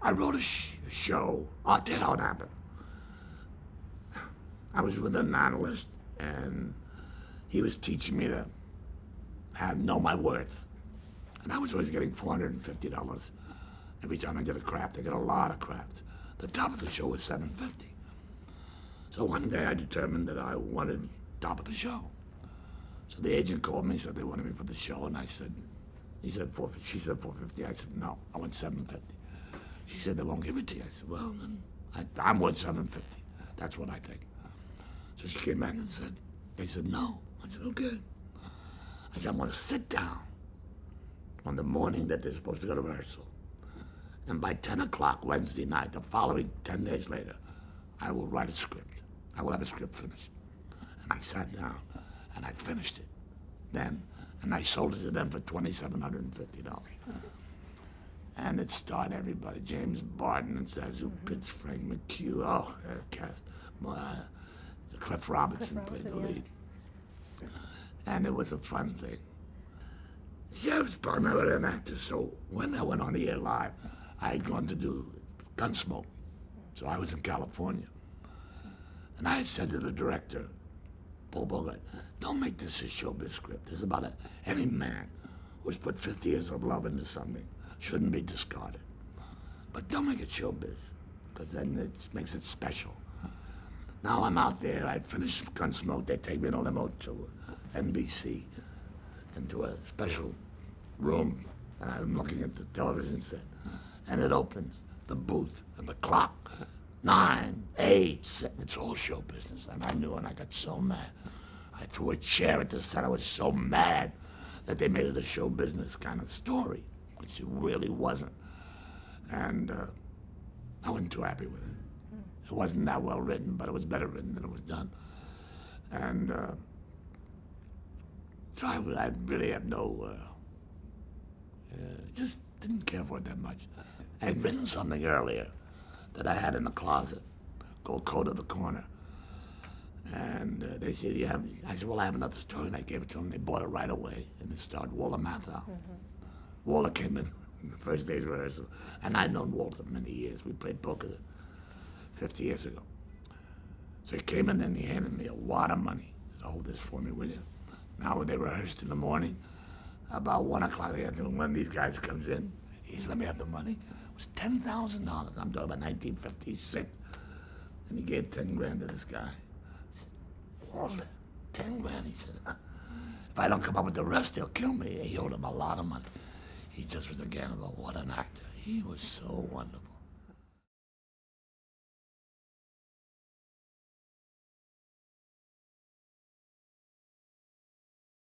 I wrote a show. I'll tell you how it happened. I was with an analyst, and he was teaching me to know my worth. And I was always getting $450 every time I did a craft. I did a lot of crafts. The top of the show was $750. So one day I determined that I wanted top of the show. So the agent called me and said they wanted me for the show, and I said, she said $450. I said, no, I want $750. She said, they won't give it to you. I said, well, then I'm worth $750. That's what I think. So she came back and said, they said, no. I said, okay. I said, I'm going to sit down on the morning that they're supposed to go to rehearsal. And by 10 o'clock Wednesday night, the following 10 days later, I will write a script. I will have a script finished. And I sat down and I finished it then. And I sold it to them for $2,750. And it starred everybody. James Barton and Zazu Pitts, Frank McHugh, cast. Cliff Robertson played the lead. And it was a fun thing. See, I was primarily an actor, so when I went on the air live, I had gone to do Gunsmoke. So I was in California. And I had said to the director, Paul Bogart, don't make this a showbiz script. This is about any man who's put 50 years of love into something shouldn't be discarded. But don't make it showbiz, because then it makes it special. Now I'm out there, I finished Gunsmoke, they take me in a limo to NBC, into a special room, and I'm looking at the television set, and it opens, the booth, and the clock, 9, 8, 7, it's all show business, and I knew, and I got so mad. I threw a chair at the set, I was so mad that they made it a show business kind of story, which it really wasn't. And I wasn't too happy with it. It wasn't that well written, but it was better written than it was done. And so I really had no, just didn't care for it that much. I had written something earlier that I had in the closet called Code of the Corner. And they said, I said, well, I have another story, and I gave it to them. They bought it right away, and it starred Walter Matthau. Walter came in the first day's rehearsal, and I'd known Walter many years. We played poker 50 years ago. So he came in and he handed me a wad of money. He said, hold this for me, will you? Now when they rehearsed in the morning, about 1 o'clock in the afternoon, one of these guys comes in, he said, let me have the money. It was $10,000. I'm talking about 1956. And he gave 10 grand to this guy. I said, Walter, 10 grand? He said, if I don't come up with the rest, they'll kill me. He owed him a lot of money. He just was a gambler. What an actor. He was so wonderful.